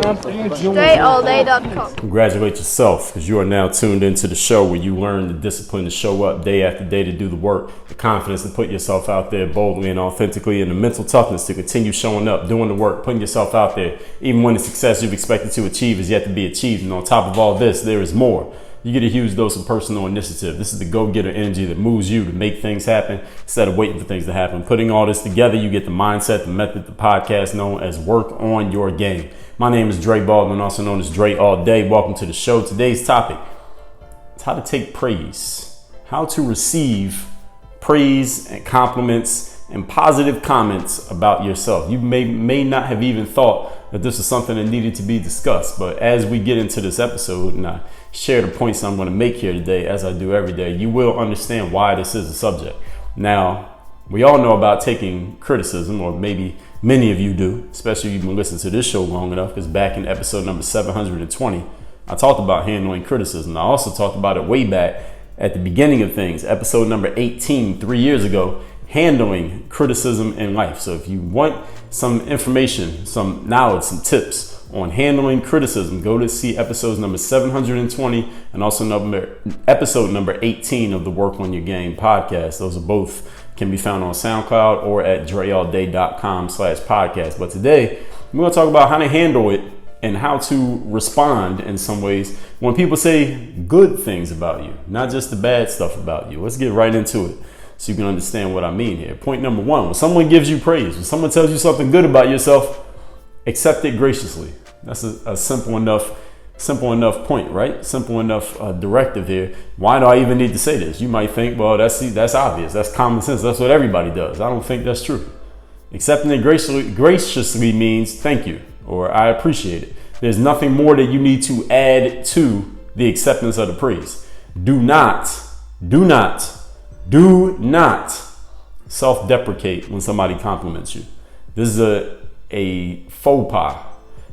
DreAllDay.com. Congratulate yourself, because you are now tuned into the show where you learn the discipline to show up day after day to do the work, the confidence to put yourself out there boldly and authentically, and the mental toughness to continue showing up, doing the work, putting yourself out there, even when the success you've expected to achieve is yet to be achieved. And on top of all this, there is more. You get a huge dose of personal initiative. This is the go-getter energy that moves you to make things happen instead of waiting for things to happen. Putting all this together, you get the mindset, the method, the podcast known as Work on Your Game. My name is Dre Baldwin, also known as Dre All Day. Welcome to the show. Today's topic is how to take praise, how to receive praise and compliments and positive comments about yourself. You may not have even thought that this is something that needed to be discussed, but as we get into this episode and I share the points I'm going to make here today, as I do every day, you will understand why this is a subject. Now, we all know about taking criticism, or maybe many of you do, especially if you've been listening to this show long enough, because back in episode number 720, I talked about handling criticism. I also talked about it way back at the beginning of things, episode number 18, 3 years ago, handling criticism in life. So if you want some information, some knowledge, some tips on handling criticism, go to see episodes number 720 and also episode number 18 of the Work on Your Game podcast. Those are both can be found on SoundCloud or at DreAllDay.com/podcast. But today we're going to talk about how to handle it and how to respond in some ways when people say good things about you, not just the bad stuff about you. Let's get right into it so you can understand what I mean here. Point number one, when someone gives you praise, when someone tells you something good about yourself, accept it graciously. That's a simple enough point, right? Simple enough directive here. Why do I even need to say this? You might think, well, that's obvious. That's common sense. That's what everybody does. I don't think that's true. Accepting it graciously means thank you, or I appreciate it. There's nothing more that you need to add to the acceptance of the praise. Do not self-deprecate when somebody compliments you. This is a faux pas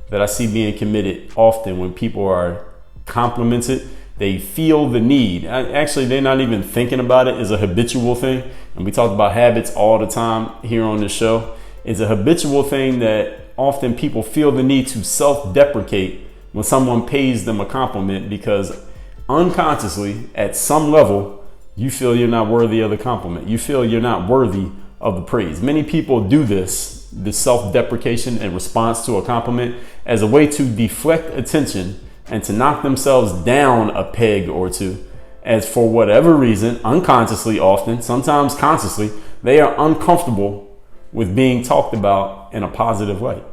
that I see being committed often when people are complimented. They feel the need. Actually, they're not even thinking about it. It's a habitual thing. And we talk about habits all the time here on this show. It's a habitual thing that often people feel the need to self-deprecate when someone pays them a compliment, because unconsciously, at some level, you feel you're not worthy of the compliment. You feel you're not worthy of the praise. Many people do this self-deprecation in response to a compliment as a way to deflect attention and to knock themselves down a peg or two, as for whatever reason, unconsciously often, sometimes consciously, they are uncomfortable with being talked about in a positive light.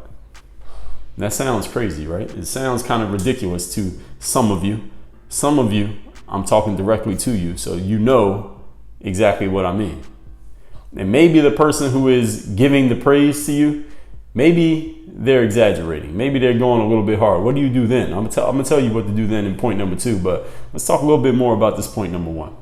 That sounds crazy, right? It sounds kind of ridiculous to some of you. Some of you, I'm talking directly to you, so you know exactly what I mean. And maybe the person who is giving the praise to you, maybe they're exaggerating. Maybe they're going a little bit hard. What do you do then? I'm gonna tell you what to do then in point number two, but let's talk a little bit more about this point number one.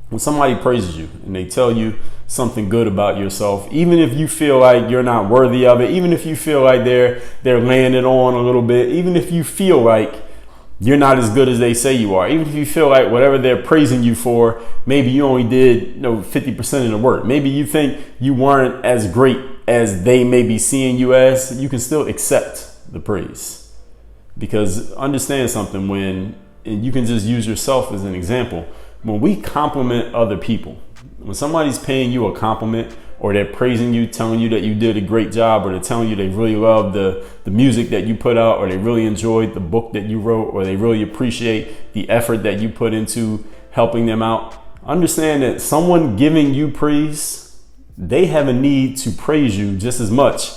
When somebody praises you and they tell you something good about yourself, even if you feel like you're not worthy of it, even if you feel like they're laying it on a little bit, even if you feel like you're not as good as they say you are, even if you feel like whatever they're praising you for, maybe you only did 50% of the work. Maybe you think you weren't as great as they may be seeing you as, you can still accept the praise. Because understand something, and you can just use yourself as an example. When we compliment other people, when somebody's paying you a compliment, or they're praising you, telling you that you did a great job, or they're telling you they really love the music that you put out, or they really enjoyed the book that you wrote, or they really appreciate the effort that you put into helping them out, understand that someone giving you praise, they have a need to praise you just as much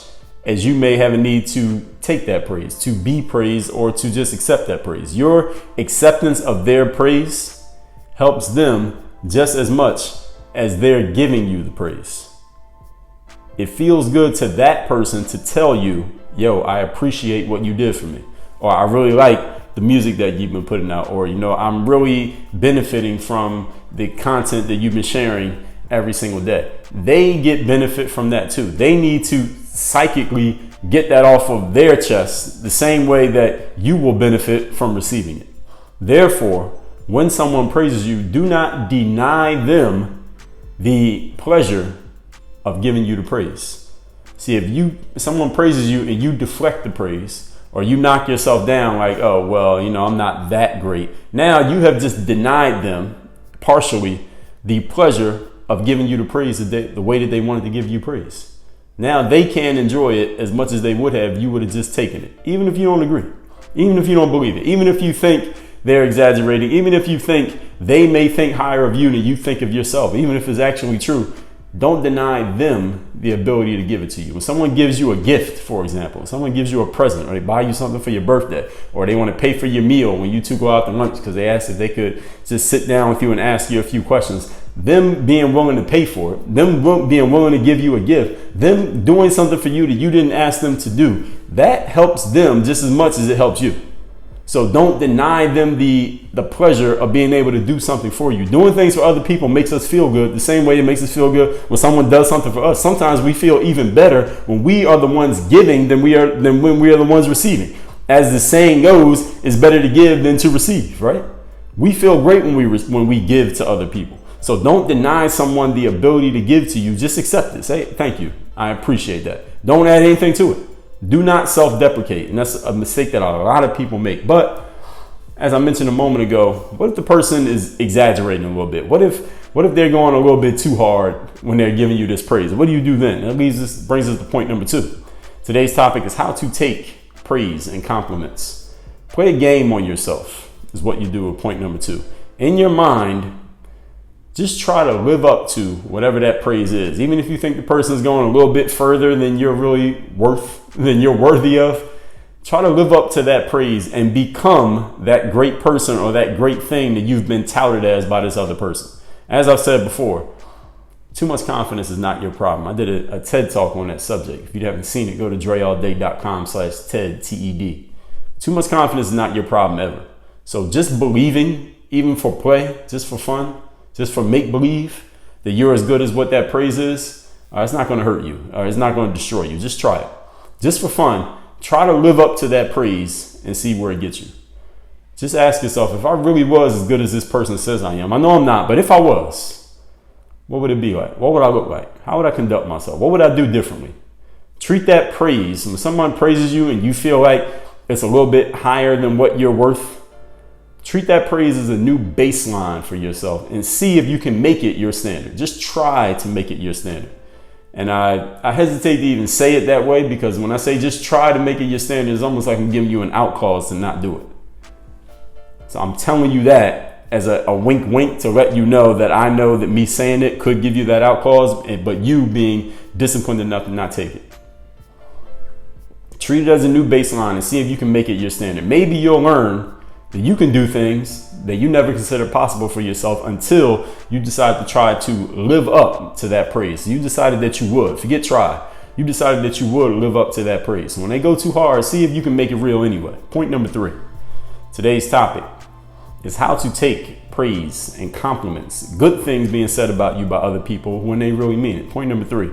as you may have a need to take that praise, to be praised, or to just accept that praise. Your acceptance of their praise helps them just as much as they're giving you the praise. It feels good to that person to tell you, yo, I appreciate what you did for me. Or I really like the music that you've been putting out. Or, I'm really benefiting from the content that you've been sharing every single day. They get benefit from that too. They need to psychically get that off of their chest the same way that you will benefit from receiving it. Therefore, when someone praises you, do not deny them the pleasure of giving you the praise. See, if someone praises you and you deflect the praise, or you knock yourself down like, oh, well, I'm not that great. Now you have just denied them partially the pleasure of giving you the praise the way that they wanted to give you praise. Now they can't enjoy it as much as they would have. You would have just taken it, even if you don't agree, even if you don't believe it, even if you think they're exaggerating, even if you think they may think higher of you than you think of yourself, even if it's actually true. Don't deny them the ability to give it to you. When someone gives you a gift, for example, someone gives you a present, or they buy you something for your birthday, or they want to pay for your meal when you two go out to lunch because they asked if they could just sit down with you and ask you a few questions, them being willing to pay for it, them being willing to give you a gift, them doing something for you that you didn't ask them to do, that helps them just as much as it helps you. So don't deny them the pleasure of being able to do something for you. Doing things for other people makes us feel good the same way it makes us feel good when someone does something for us. Sometimes we feel even better when we are the ones giving than when we are the ones receiving. As the saying goes, it's better to give than to receive, right? We feel great when we give to other people. So don't deny someone the ability to give to you. Just accept it. Say, thank you. I appreciate that. Don't add anything to it. Do not self-deprecate. And that's a mistake that a lot of people make. But as I mentioned a moment ago, what if the person is exaggerating a little bit? What if they're going a little bit too hard when they're giving you this praise? What do you do then? That brings us to point number 2. Today's topic is how to take praise and compliments. Play a game on yourself is what you do with point number 2. In your mind, just try to live up to whatever that praise is. Even if you think the person's going a little bit further than you're worthy of, try to live up to that praise and become that great person or that great thing that you've been touted as by this other person. As I've said before, too much confidence is not your problem. I did a TED talk on that subject. If you haven't seen it, go to dreallday.com/TED, TED. Too much confidence is not your problem ever. So just believing, even for play, just for fun, just for make-believe, that you're as good as what that praise is, it's not going to hurt you, or it's not going to destroy you. Just try it. Just for fun, try to live up to that praise and see where it gets you. Just ask yourself, if I really was as good as this person says I am, I know I'm not, but if I was, what would it be like? What would I look like? How would I conduct myself? What would I do differently? Treat that praise. When someone praises you and you feel like it's a little bit higher than what you're worth, treat that praise as a new baseline for yourself and see if you can make it your standard. Just try to make it your standard. And I hesitate to even say it that way, because when I say just try to make it your standard, it's almost like I'm giving you an out clause to not do it. So I'm telling you that as a wink wink to let you know that I know that me saying it could give you that out clause, but you being disciplined enough to not take it. Treat it as a new baseline and see if you can make it your standard. Maybe you'll learn that you can do things that you never considered possible for yourself until you decide to try to live up to that praise. You decided that you would. Forget try. You decided that you would live up to that praise. So when they go too hard, see if you can make it real anyway. Point number 3. Today's topic is how to take praise and compliments, good things being said about you by other people when they really mean it. Point number 3.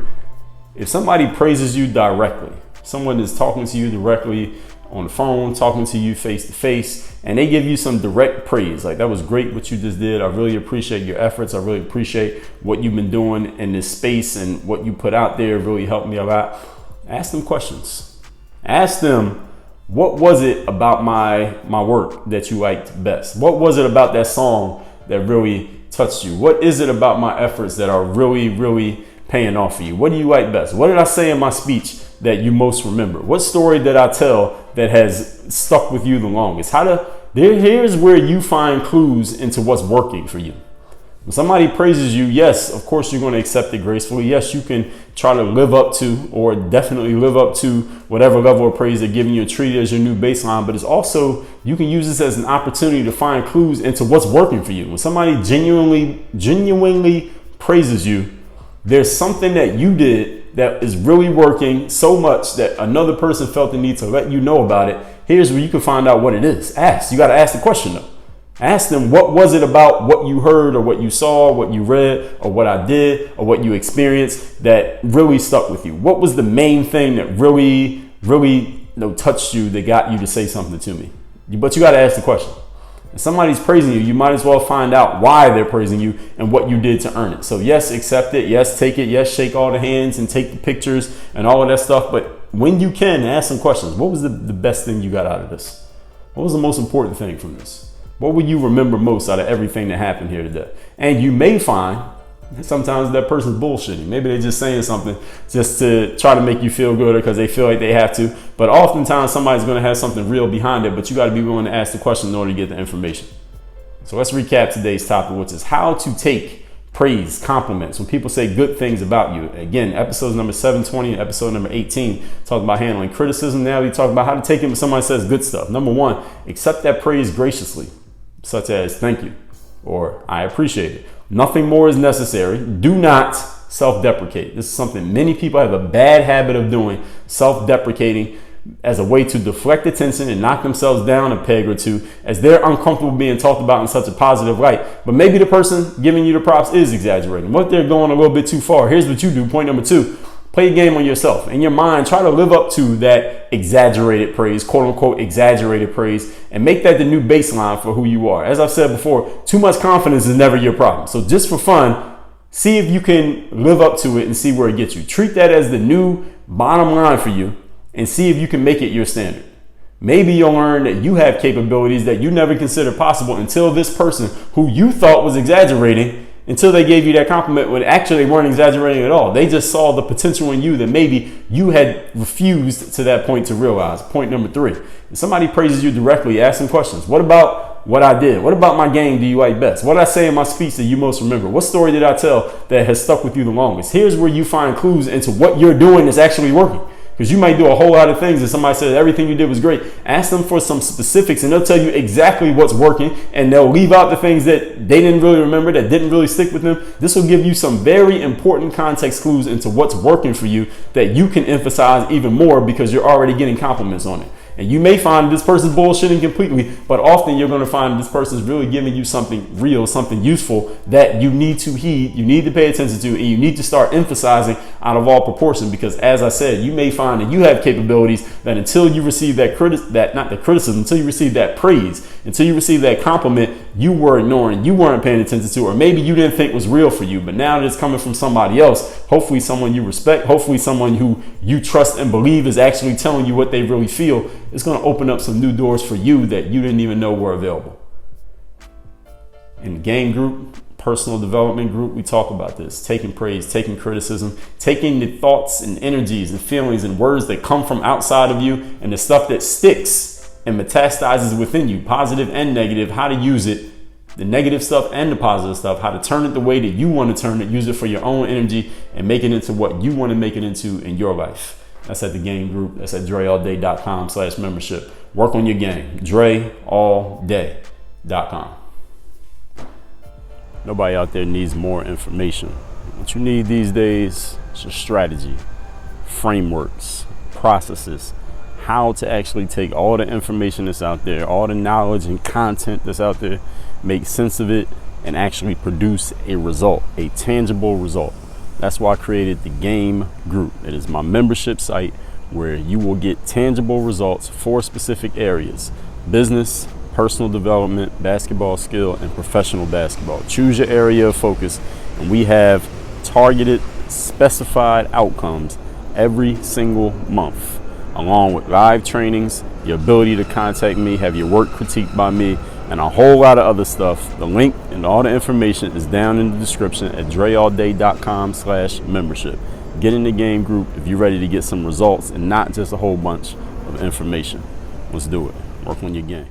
If somebody praises you directly, someone is talking to you directly on the phone, talking to you face to face, and they give you some direct praise, like, that was great what you just did. I really appreciate your efforts. I really appreciate what you've been doing in this space, and what you put out there really helped me a lot. Ask them questions. Ask them, what was it about my work that you liked best? What was it about that song that really touched you? What is it about my efforts that are really, really paying off for you? What do you like best? What did I say in my speech that you most remember? What story did I tell that has stuck with you the longest? Here's where you find clues into what's working for you. When somebody praises you, yes, of course you're going to accept it gracefully. Yes, you can try to live up to, or definitely live up to, whatever level of praise they're giving you and treat it as your new baseline. But it's also, you can use this as an opportunity to find clues into what's working for you. When somebody genuinely praises you, there's something that you did that is really working so much that another person felt the need to let you know about it. Here's where you can find out what it is. Ask. You got to ask the question though. Ask them, what was it about what you heard or what you saw, what you read or what I did or what you experienced that really stuck with you? What was the main thing that really touched you, that got you to say something to me? But you got to ask the question. If somebody's praising you, you might as well find out why they're praising you and what you did to earn it. So yes, accept it. Yes, take it. Yes, shake all the hands and take the pictures and all of that stuff. But when you can, ask some questions. What was the best thing you got out of this? What was the most important thing from this? What will you remember most out of everything that happened here today? And you may find sometimes that person's bullshitting. Maybe they're just saying something just to try to make you feel good or because they feel like they have to. But oftentimes somebody's going to have something real behind it, but you got to be willing to ask the question in order to get the information. So let's recap today's topic, which is how to take praise, compliments. When people say good things about you. Again, episodes number 720 and episode number 18 talk about handling criticism. Now we talk about how to take it when somebody says good stuff. Number one, accept that praise graciously, such as thank you or I appreciate it. Nothing more is necessary. Do not self-deprecate. This is something many people have a bad habit of doing, self-deprecating as a way to deflect attention and knock themselves down a peg or two as they're uncomfortable being talked about in such a positive light. But maybe the person giving you the props is exaggerating. What they're going a little bit too far. Here's what you do. Point number two, play a game on yourself. In your mind, try to live up to that exaggerated praise, quote unquote exaggerated praise, and make that the new baseline for who you are. As I've said before, too much confidence is never your problem. So just for fun, see if you can live up to it and see where it gets you. Treat that as the new bottom line for you and see if you can make it your standard. Maybe you'll learn that you have capabilities that you never considered possible until this person who you thought was exaggerating, until they gave you that compliment when actually they weren't exaggerating at all. They just saw the potential in you that maybe you had refused to that point to realize. Point number three, if somebody praises you directly, ask them questions. What about what I did? What about my game do you like best? What did I say in my speech that you most remember? What story did I tell that has stuck with you the longest? Here's where you find clues into what you're doing is actually working. Because you might do a whole lot of things and somebody says everything you did was great. Ask them for some specifics and they'll tell you exactly what's working, and they'll leave out the things that they didn't really remember, that didn't really stick with them. This will give you some very important context clues into what's working for you that you can emphasize even more because you're already getting compliments on it. And you may find this person's bullshitting completely, but often you're going to find this person's really giving you something real, something useful that you need to heed, you need to pay attention to, and you need to start emphasizing out of all proportion. Because as I said, you may find that you have capabilities that until you receive until you receive that praise, until you receive that compliment, you were ignoring, you weren't paying attention to, or maybe you didn't think was real for you. But now that it's coming from somebody else, hopefully someone you respect, hopefully someone who you trust and believe is actually telling you what they really feel, it's going to open up some new doors for you that you didn't even know were available. In the game group, personal development group, we talk about this, taking praise, taking criticism, taking the thoughts and energies and feelings and words that come from outside of you and the stuff that sticks and metastasizes within you, positive and negative, how to use it, the negative stuff and the positive stuff, how to turn it the way that you want to turn it, use it for your own energy and make it into what you want to make it into in your life. That's at the game group. That's at dreallday.com/membership. Work on your game. dreallday.com. Nobody out there needs more information. What you need these days is a strategy, frameworks, processes, how to actually take all the information that's out there, all the knowledge and content that's out there, make sense of it, and actually produce a result, a tangible result. That's why I created the game group. It is my membership site where you will get tangible results for specific areas: business, personal development, basketball skill, and professional basketball. Choose your area of focus, and we have targeted, specified outcomes every single month, along with live trainings, your ability to contact me, have your work critiqued by me, and a whole lot of other stuff. The link and all the information is down in the description at dreallday.com/membership. Get in the game group if you're ready to get some results and not just a whole bunch of information. Let's do it. Work on your game.